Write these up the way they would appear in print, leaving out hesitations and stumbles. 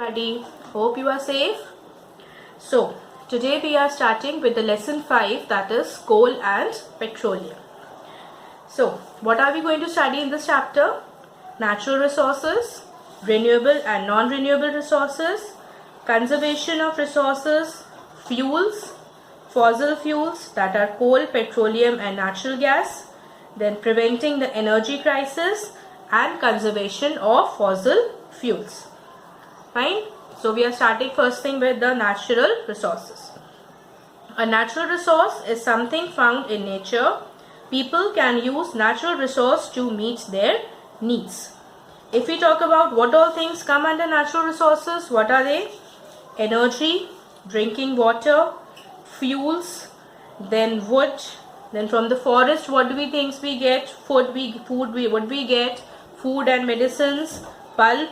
everybody. Hope you are safe. So, today we are starting with the lesson 5, that is coal and petroleum. So, what are we going to study in this chapter? Natural resources, renewable and non-renewable resources, conservation of resources, fuels, fossil fuels that are coal, petroleum and natural gas, then preventing the energy crisis and conservation of fossil fuels. Fine. So we are starting first thing with the natural resources. A natural resource is something found in nature. People can use natural resource to meet their needs. If we talk about what all things come under natural resources, what are they? Energy, drinking water, fuels, then wood, then from the forest what do we think we get? Food we get? Food and medicines, pulp,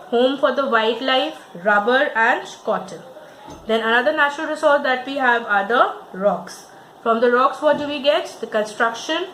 home for the wildlife, rubber and cotton. Then another natural resource that we have are the rocks. From the rocks what do we get? The construction.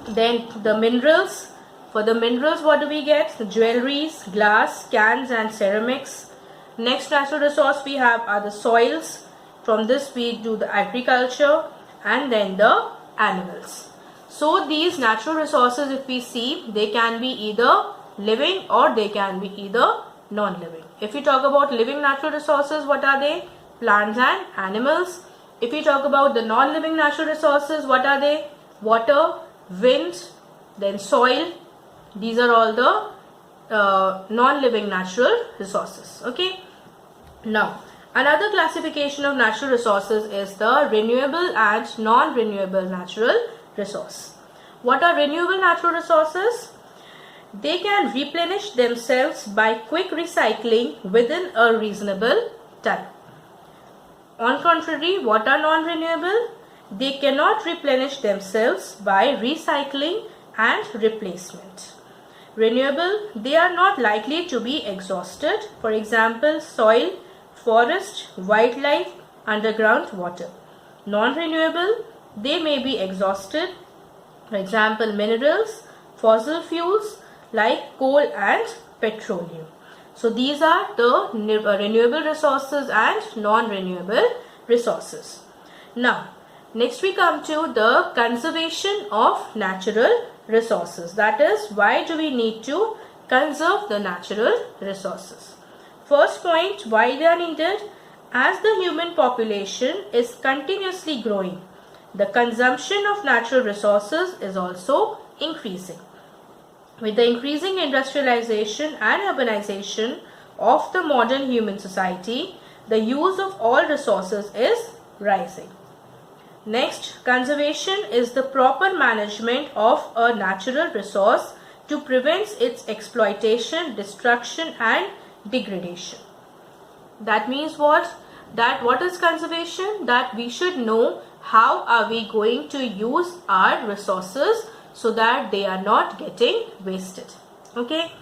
Then the minerals. For the minerals what do we get? The jewelries, glass, cans and ceramics. Next natural resource we have are the soils. From this we do the agriculture and then the animals. So these natural resources, if we see, they can be either living or they can be either non-living. If we talk about living natural resources, what are they? Plants and animals. If we talk about the non-living natural resources, what are they? Water, wind, then soil. These are all the non-living natural resources. Okay. Now, another classification of natural resources is the renewable and non-renewable natural resource. What are renewable natural resources? They can replenish themselves by quick recycling within a reasonable time. On contrary, what are non-renewable? They cannot replenish themselves by recycling and replacement. Renewable, they are not likely to be exhausted. For example, soil, forest, wildlife, underground water. Non-renewable, they may be exhausted. For example, minerals, fossil fuels, like coal and petroleum. So these are the renewable resources and non-renewable resources. Now, next we come to the conservation of natural resources. That is, why do we need to conserve the natural resources? First point, why they are needed? As the human population is continuously growing, the consumption of natural resources is also increasing. With the increasing industrialization and urbanization of the modern human society, the use of all resources is rising. Next, conservation is the proper management of a natural resource to prevent its exploitation, destruction and degradation. That means what? That what is conservation? That we should know how are we going to use our resources so that they are not getting wasted. Okay.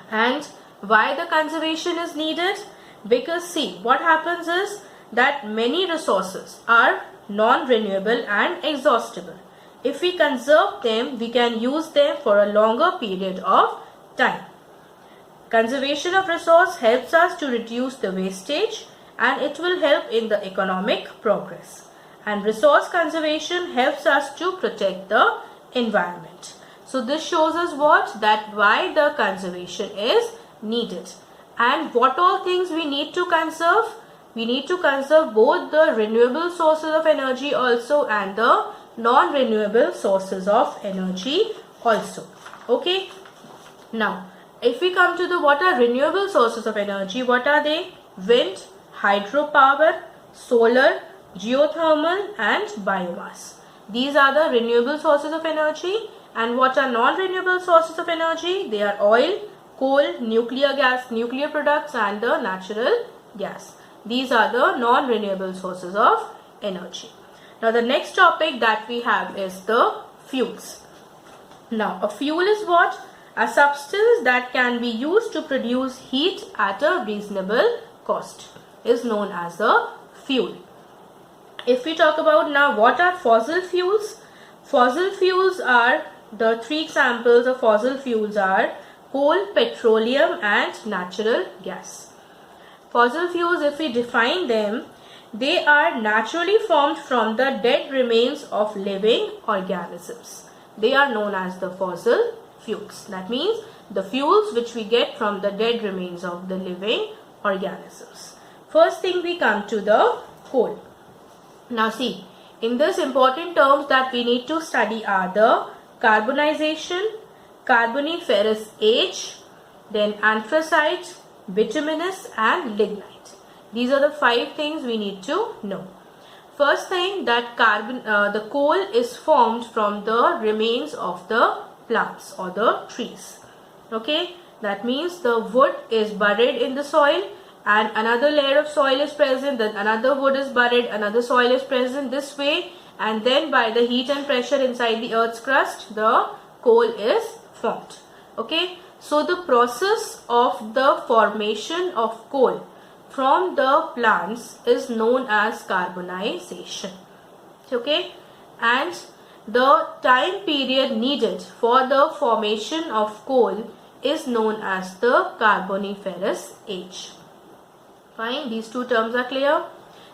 And why the conservation is needed? Because see, what happens is that many resources are non-renewable and exhaustible. If we conserve them, we can use them for a longer period of time. Conservation of resource helps us to reduce the wastage and it will help in the economic progress. And resource conservation helps us to protect the environment. So this shows us what? That why the conservation is needed. And what all things we need to conserve? We need to conserve both the renewable sources of energy also and the non-renewable sources of energy also. Okay. Now, if we come to the what are renewable sources of energy, what are they? Wind, hydropower, solar, geothermal and biomass. These are the renewable sources of energy. And what are non-renewable sources of energy? They are oil, coal, nuclear gas, nuclear products and the natural gas. These are the non-renewable sources of energy. Now the next topic that we have is the fuels. Now a fuel is what? A substance that can be used to produce heat at a reasonable cost is known as a fuel. If we talk about now what are fossil fuels? Fossil fuels are, the three examples of fossil fuels are coal, petroleum and natural gas. Fossil fuels, if we define them, they are naturally formed from the dead remains of living organisms. They are known as the fossil fuels. That means the fuels which we get from the dead remains of the living organisms. First thing, we come to the coal. Now see, in this important terms that we need to study are the carbonization, Carboniferous age, then anthracite, bituminous and lignite. These are the 5 things we need to know. First thing, that the coal is formed from the remains of the plants or the trees. Okay, that means the wood is buried in the soil and another layer of soil is present, then another wood is buried, another soil is present this way, and then by the heat and pressure inside the earth's crust, the coal is formed. Okay, so the process of the formation of coal from the plants is known as carbonization. Okay, and the time period needed for the formation of coal is known as the Carboniferous age. Fine, these 2 terms are clear.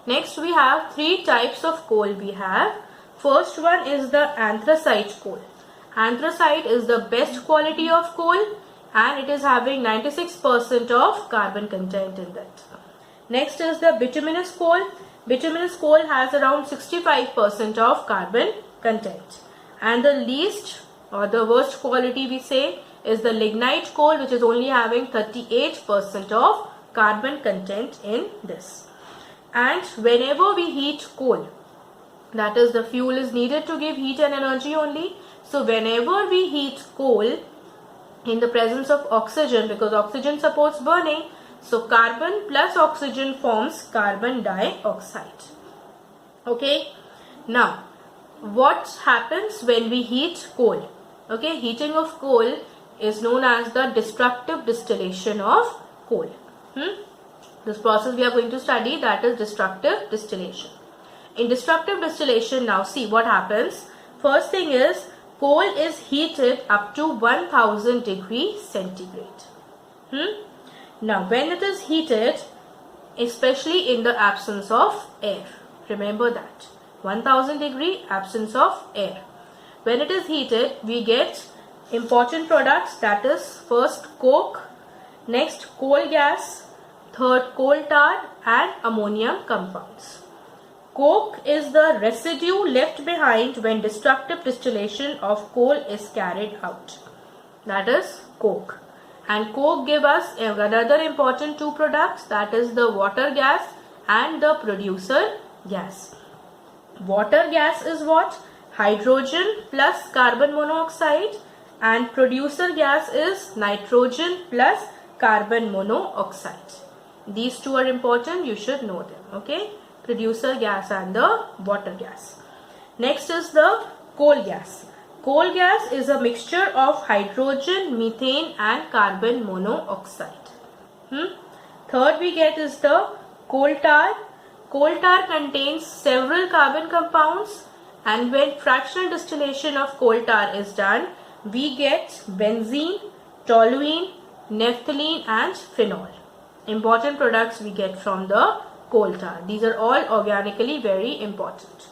Next, we have 3 types of coal we have. First one is the anthracite coal. Anthracite is the best quality of coal and it is having 96% of carbon content in that. Next is the bituminous coal. Bituminous coal has around 65% of carbon content. And the least or the worst quality we say is the lignite coal, which is only having 38% of carbon content in this. And whenever we heat coal, that is the fuel is needed to give heat and energy only. So whenever we heat coal in the presence of oxygen, because oxygen supports burning, so carbon plus oxygen forms carbon dioxide. Okay, now what happens when we heat coal? Okay, heating of coal is known as the destructive distillation of coal. This process we are going to study, that is destructive distillation. In destructive distillation, now see what happens. First thing is, coal is heated up to 1000 degrees centigrade. Now when it is heated, especially in the absence of air, remember that 1000 degree absence of air. When it is heated, we get important products, that is first coke, next coal gas, third coal tar and ammonium compounds. Coke is the residue left behind when destructive distillation of coal is carried out. That is coke. And coke give us another important 2 products, that is the water gas and the producer gas. Water gas is what? Hydrogen plus carbon monoxide, and producer gas is nitrogen plus carbon monoxide. These 2 are important, you should know them. Okay, producer gas and the water gas. Next is the coal gas. Coal gas is a mixture of hydrogen, methane and carbon monoxide. Third we get is the coal tar. Coal tar contains several carbon compounds, and when fractional distillation of coal tar is done, we get benzene, toluene, naphthalene and phenol. Important products we get from the coal tar. These are all organically very important.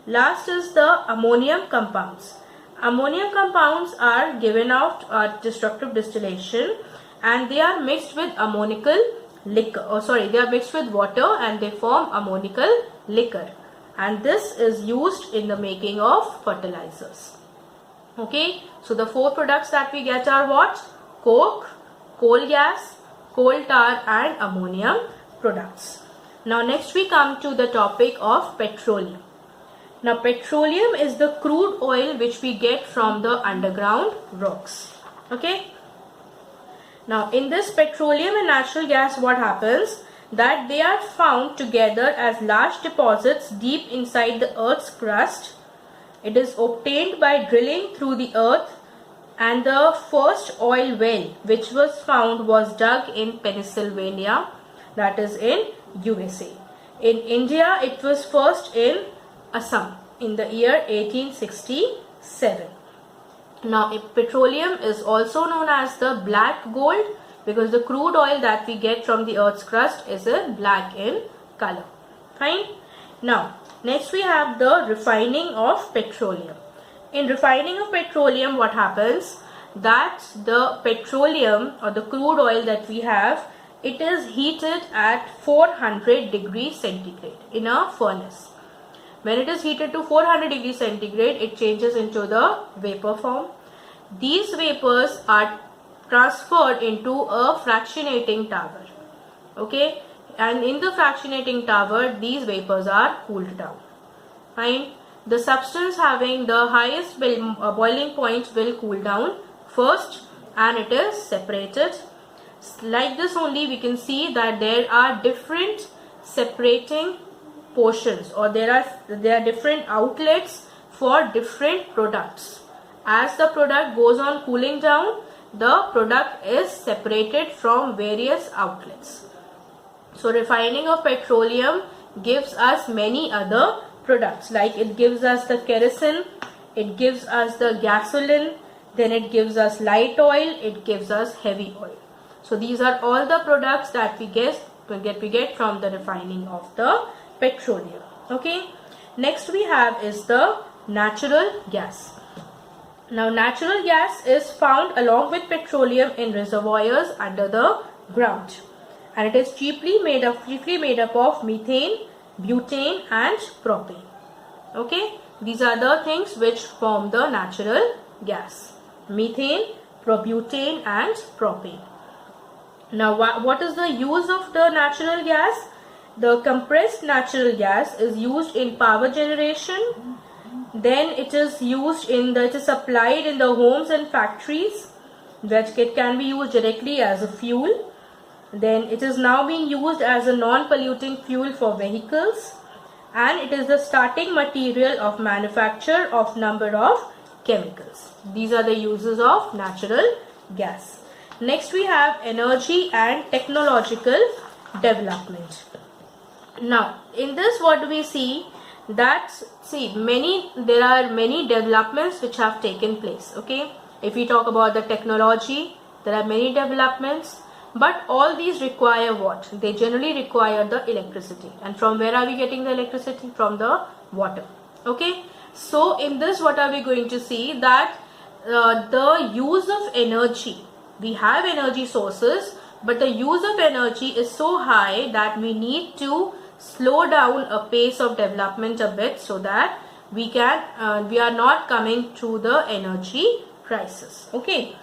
Last is the ammonium compounds. Ammonium compounds are given out at destructive distillation and they are mixed with ammonical liquor. They are mixed with water and they form ammonical liquor. And this is used in the making of fertilizers. Okay, so the 4 products that we get are what? Coke, coal gas, coal tar and ammonium products. Now next we come to the topic of petroleum. Now petroleum is the crude oil which we get from the underground rocks. Okay. Now in this petroleum and natural gas, what happens? That they are found together as large deposits deep inside the earth's crust. It is obtained by drilling through the earth, and the first oil well which was found was dug in Pennsylvania, that is in USA. In India, it was first in Assam in the year 1867. Now, petroleum is also known as the black gold because the crude oil that we get from the earth's crust is in black in color. Fine. Now, next we have the refining of petroleum. In refining of petroleum, what happens? That the petroleum or the crude oil that we have, it is heated at 400 degrees centigrade in a furnace. When it is heated to 400 degrees centigrade, it changes into the vapor form. These vapors are transferred into a fractionating tower. Okay, and in the fractionating tower, these vapors are cooled down. Fine. The substance having the highest boiling point will cool down first, and it is separated. Like this only, we can see that there are different separating portions, or there are different outlets for different products. As the product goes on cooling down, the product is separated from various outlets. So refining of petroleum gives us many other products, like it gives us the kerosene, it gives us the gasoline, then it gives us light oil, it gives us heavy oil. So these are all the products that we get from the refining of the petroleum. Okay, next we have is the natural gas. Now, natural gas is found along with petroleum in reservoirs under the ground, and it is chiefly made up of methane, butane and propane. Okay, these are the things which form the natural gas: methane, butane and propane. Now, what is the use of the natural gas? The compressed natural gas is used in power generation. Then it is used it is supplied in the homes and factories, which it can be used directly as a fuel. Then it is now being used as a non-polluting fuel for vehicles, and it is the starting material of manufacture of number of chemicals. These are the uses of natural gas. Next we have energy and technological development. Now, in this, what do we see? That there are many developments which have taken place. Okay, if we talk about the technology, there are many developments, but all these require what? They generally require the electricity. And from where are we getting the electricity? From the water. Okay, so in this, what are we going to see? That the use of energy, we have energy sources, but the use of energy is so high that we need to slow down a pace of development a bit, so that we are not coming to the energy crisis. Okay,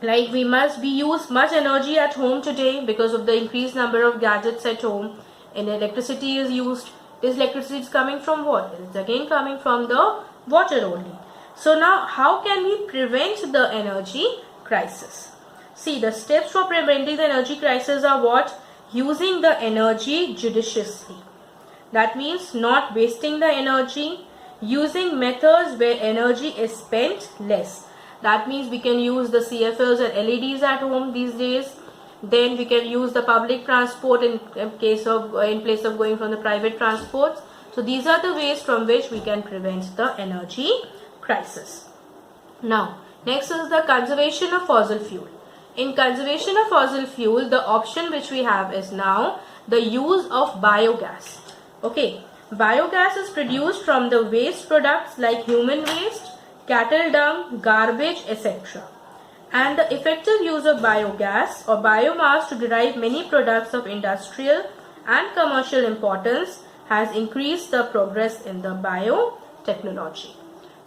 like we use much energy at home today because of the increased number of gadgets at home, and electricity is used. This electricity is coming from what? It is again coming from the water only. So now, how can we prevent the energy crisis? See, the steps for preventing the energy crisis are what? Using the energy judiciously. That means not wasting the energy, using methods where energy is spent less. That means we can use the CFLs and LEDs at home these days. Then we can use the public transport in place of going from the private transports. So these are the ways from which we can prevent the energy crisis. Now, next is the conservation of fossil fuel. In conservation of fossil fuel, the option which we have is now the use of biogas. Okay, biogas is produced from the waste products like human waste, cattle dung, garbage, etc. And the effective use of biogas or biomass to derive many products of industrial and commercial importance has increased the progress in the biotechnology.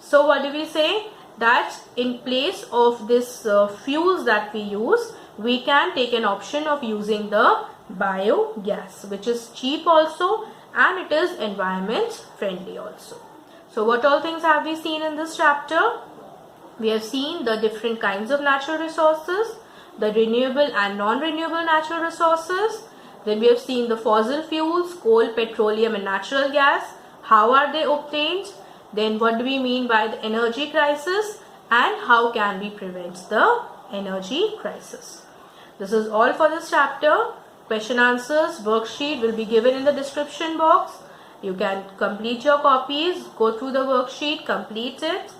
So what do we say? That in place of this fuels that we use, we can take an option of using the biogas, which is cheap also, and it is environment friendly also. So what all things have we seen in this chapter? We have seen the different kinds of natural resources, the renewable and non-renewable natural resources. Then we have seen the fossil fuels, coal, petroleum and natural gas. How are they obtained? Then what do we mean by the energy crisis, and how can we prevent the energy crisis? This is all for this chapter. Question answers worksheet will be given in the description box. You can complete your copies, go through the worksheet, complete it,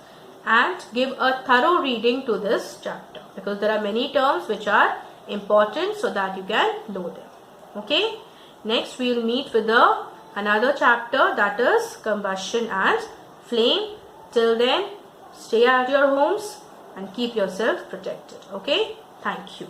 and give a thorough reading to this chapter, because there are many terms which are important so that you can know them. Okay, next we will meet with another chapter, that is combustion and flame. Till then, stay at your homes and keep yourself protected. Okay, thank you.